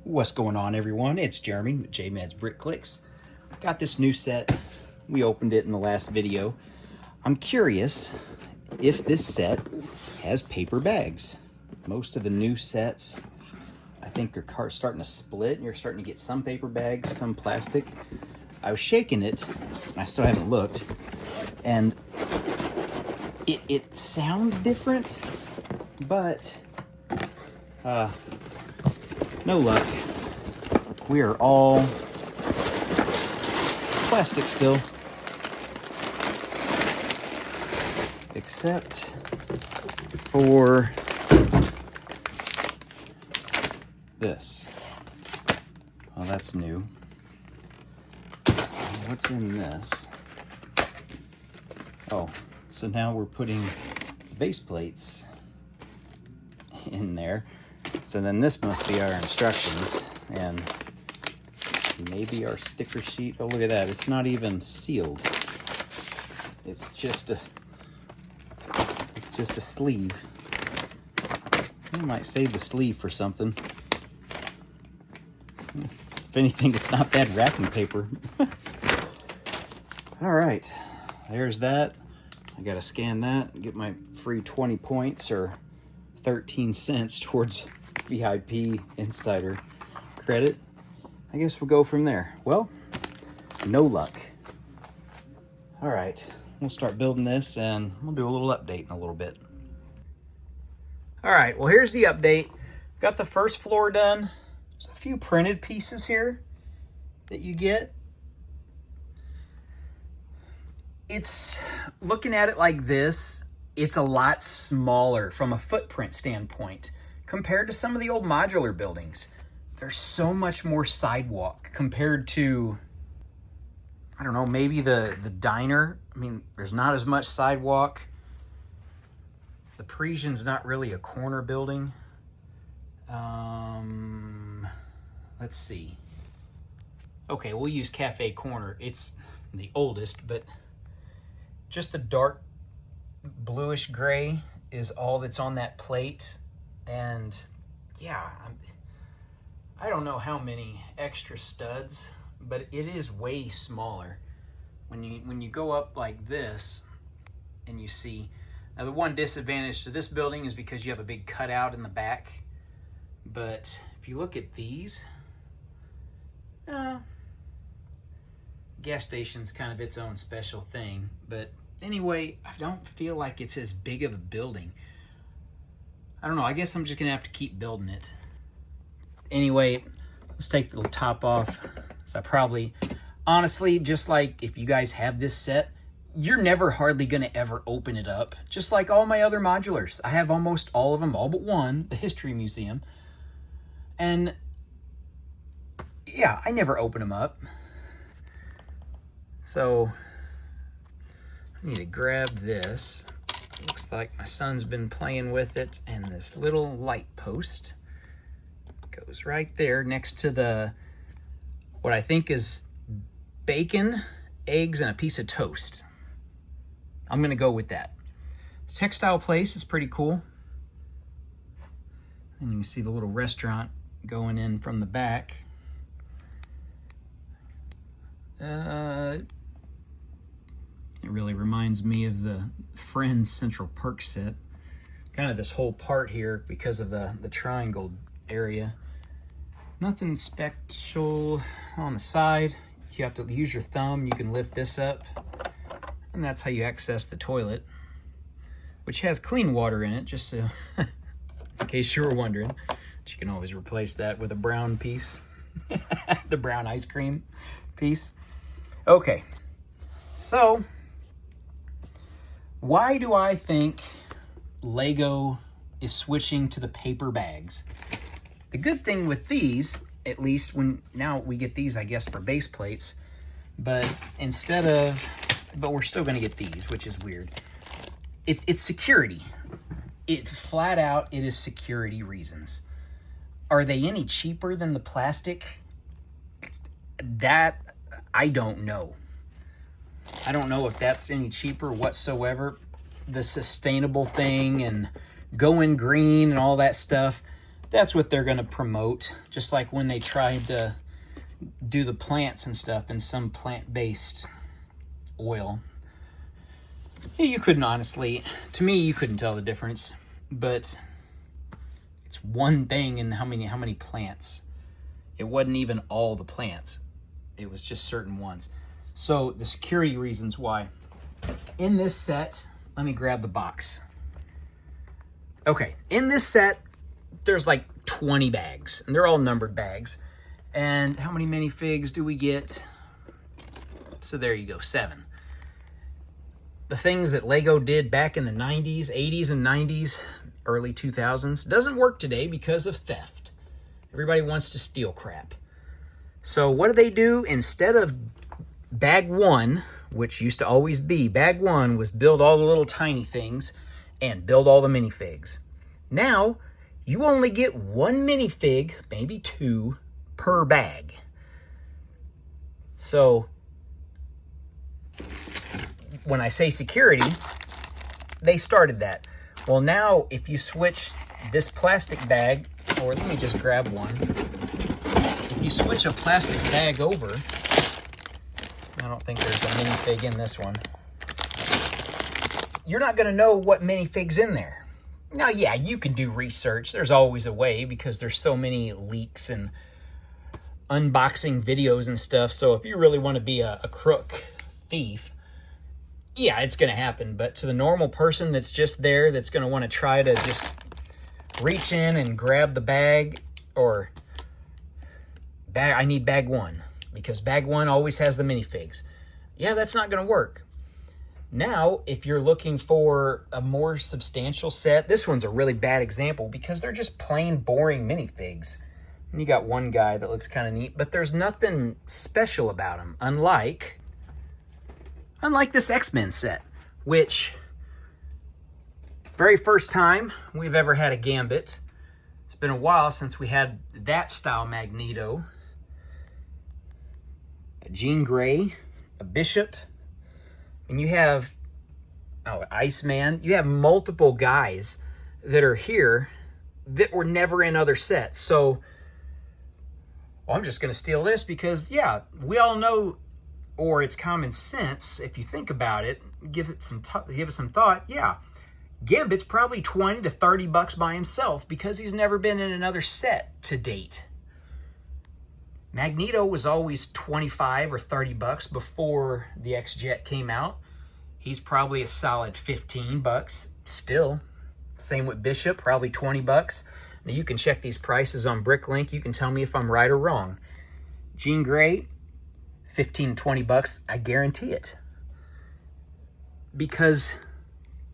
What's going on, everyone? It's Jeremy with JMed's Brick Clicks. Got this new set. We opened it in the last video. I'm curious if this set has paper bags. Most of the new sets, I think they're starting to split, and you're starting to get some paper bags, some plastic. I was shaking it, and I still haven't looked, and it sounds different, but no luck. We are all plastic still, except for this. Oh, that's new. What's in this? Oh, so now we're putting base plates in there. So then this must be our instructions and maybe our sticker sheet. Oh, look at that. It's not even sealed. It's just a sleeve. I might save the sleeve for something. If anything, it's not bad wrapping paper. All right, there's that. I gotta scan that and get my free 20 points or 13 cents towards VIP Insider credit. I guess we'll go from there. Well, no luck. All right, we'll start building this and we'll do a little update in a little bit. All right, well, here's the update. Got the first floor done. There's a few printed pieces here that you get. It's, looking at it like this, it's a lot smaller from a footprint standpoint compared to some of the old modular buildings. There's so much more sidewalk compared to, I don't know, maybe the diner. I mean, there's not as much sidewalk. The Parisian's not really a corner building. Let's see. Okay, we'll use Cafe Corner. It's the oldest, but just the dark bluish gray is all that's on that plate. And yeah, I don't know how many extra studs, but it is way smaller. When you go up like this and you see, now the one disadvantage to this building is because you have a big cutout in the back. But if you look at these, gas station's kind of its own special thing. But anyway, I don't feel like it's as big of a building. I don't know, I guess I'm just gonna have to keep building it. Anyway, let's take the top off. So I probably, honestly, just like if you guys have this set, you're never hardly gonna ever open it up. Just like all my other modulars. I have almost all of them, all but one, the History Museum. And yeah, I never open them up. So I need to grab this. Looks like my son's been playing with it, and this little light post goes right there next to the, what I think is bacon, eggs, and a piece of toast. I'm gonna go with that. Textile place is pretty cool. And you can see the little restaurant going in from the back. It really reminds me of the Friends Central Park set. Kind of this whole part here because of the triangle area. Nothing special on the side. You have to use your thumb. You can lift this up. And that's how you access the toilet, which has clean water in it, just so, in case you were wondering. But you can always replace that with a brown piece. The brown ice cream piece. Okay, so why do I think Lego is switching to the paper bags? The good thing with these, at least now we get these, I guess, for base plates, but we're still gonna get these, which is weird. It's security. Flat out, it is security reasons. Are they any cheaper than the plastic? That, I don't know. I don't know if that's any cheaper whatsoever. The sustainable thing and going green and all that stuff. That's what they're going to promote, just like when they tried to do the plants and stuff in some plant-based oil. You couldn't honestly, to me, you couldn't tell the difference, but it's one thing in how many plants. It wasn't even all the plants. It was just certain ones. So the security reasons why. In this set, let me grab the box. Okay, in this set, there's like 20 bags, and they're all numbered bags. And how many minifigs do we get? So there you go, 7. The things that Lego did back in the 90s, 80s and 90s, early 2000s, doesn't work today because of theft. Everybody wants to steal crap. So what do? Instead of bag 1, which used to always be, bag 1 was build all the little tiny things and build all the minifigs. Now, you only get 1 minifig, maybe 2, per bag. So, when I say security, they started that. Well, now, if you switch this plastic bag, or let me just grab one. If you switch a plastic bag over, I don't think there's a minifig in this one. You're not going to know what minifig's in there. Now, yeah, you can do research. There's always a way because there's so many leaks and unboxing videos and stuff. So if you really want to be a crook thief, yeah, it's going to happen. But to the normal person that's just there, that's going to want to try to just reach in and grab the bag, or I need bag 1 because bag 1 always has the minifigs. Yeah, that's not going to work. Now, if you're looking for a more substantial set, this one's a really bad example because they're just plain boring minifigs. And you got one guy that looks kind of neat, but there's nothing special about him. Unlike this X-Men set, which very first time we've ever had a Gambit. It's been a while since we had that style Magneto. A Jean Grey, a Bishop, and you have, Iceman. You have multiple guys that are here that were never in other sets. So, well, I'm just going to steal this because, yeah, we all know, or it's common sense, if you think about it, give it some thought, yeah, Gambit's probably 20 to 30 bucks by himself because he's never been in another set to date. Magneto was always 25 or 30 bucks before the X-Jet came out. He's probably a solid 15 bucks still. Same with Bishop, probably 20 bucks. Now you can check these prices on Bricklink. You can tell me if I'm right or wrong. Jean Grey, 15 to 20 bucks, I guarantee it. Because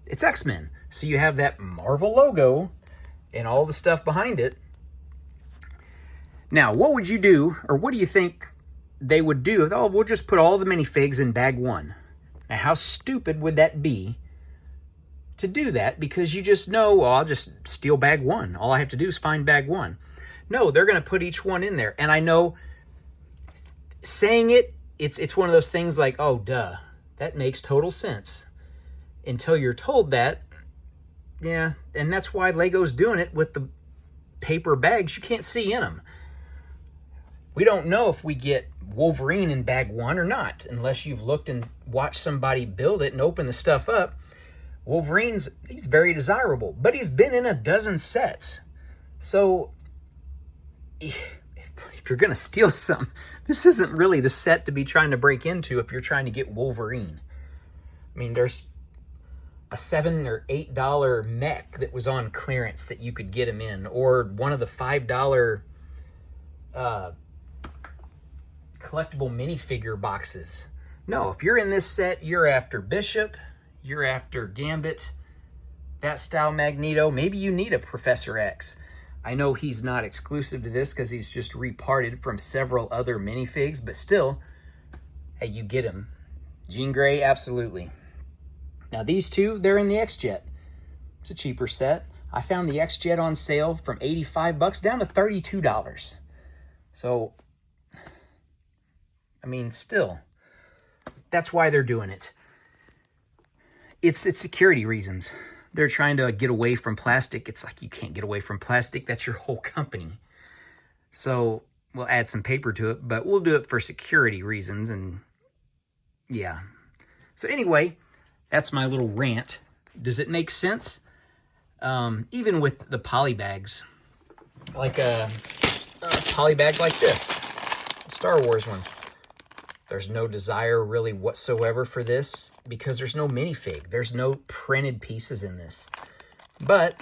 it's X-Men. So you have that Marvel logo and all the stuff behind it. Now, what would you do, or what do you think they would do? Oh, we'll just put all the minifigs in bag 1. Now, how stupid would that be to do that? Because you just know, well, I'll just steal bag 1. All I have to do is find bag 1. No, they're going to put each one in there. And I know, saying it's one of those things like, oh, duh, that makes total sense. Until you're told that, yeah, and that's why Lego's doing it with the paper bags. You can't see in them. We don't know if we get Wolverine in bag 1 or not, unless you've looked and watched somebody build it and open the stuff up. He's very desirable, but he's been in a dozen sets. So, if you're going to steal some, this isn't really the set to be trying to break into if you're trying to get Wolverine. I mean, there's a $7 or $8 mech that was on clearance that you could get him in, or one of the $5 collectible minifigure boxes. No, if you're in this set, you're after Bishop, you're after Gambit, that style Magneto. Maybe you need a Professor X. I know he's not exclusive to this because he's just reparted from several other minifigs, but still, hey, you get him. Jean Grey, absolutely. Now these two, they're in the X-Jet. It's a cheaper set. I found the X-Jet on sale from 85 bucks down to $32. So, I mean, still, that's why they're doing it. It's security reasons. they're trying to get away from plastic. It's like, you can't get away from plastic. That's your whole company. So we'll add some paper to it, but we'll do it for security reasons. And yeah. So anyway, that's my little rant. Does it make sense? Even with the poly bags, like a poly bag like this, Star Wars one. There's no desire really whatsoever for this because there's no minifig. There's no printed pieces in this. But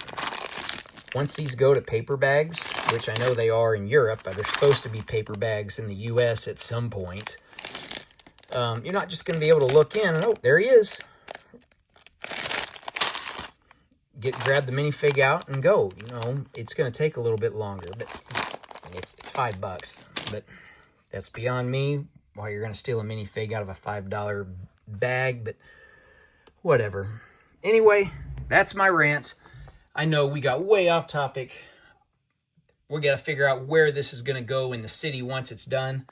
once these go to paper bags, which I know they are in Europe, but they're supposed to be paper bags in the US at some point, you're not just going to be able to look in and, oh, there he is. Grab the minifig out and go. You know, it's going to take a little bit longer, but it's $5. But that's beyond me. Why you're going to steal a minifig out of a $5 bag, but whatever. Anyway, that's my rant. I know we got way off topic. We got to figure out where this is going to go in the city once it's done.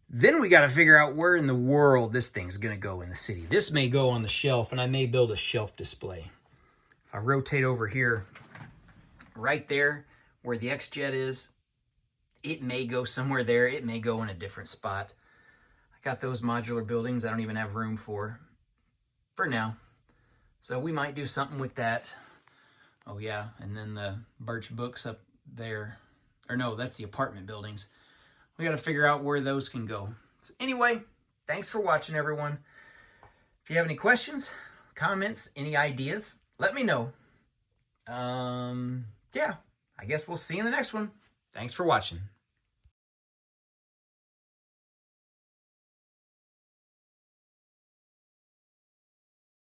Then we got to figure out where in the world this thing's going to go in the city. This may go on the shelf, and I may build a shelf display. If I rotate over here, right there where the X-Jet is, it may go somewhere there. It may go in a different spot. I got those modular buildings I don't even have room for now. So we might do something with that. Oh yeah, and then the Birch Books up there. Or no, that's the apartment buildings. We got to figure out where those can go. So anyway, thanks for watching, everyone. If you have any questions, comments, any ideas, let me know. Yeah, I guess we'll see you in the next one. Thanks for watching.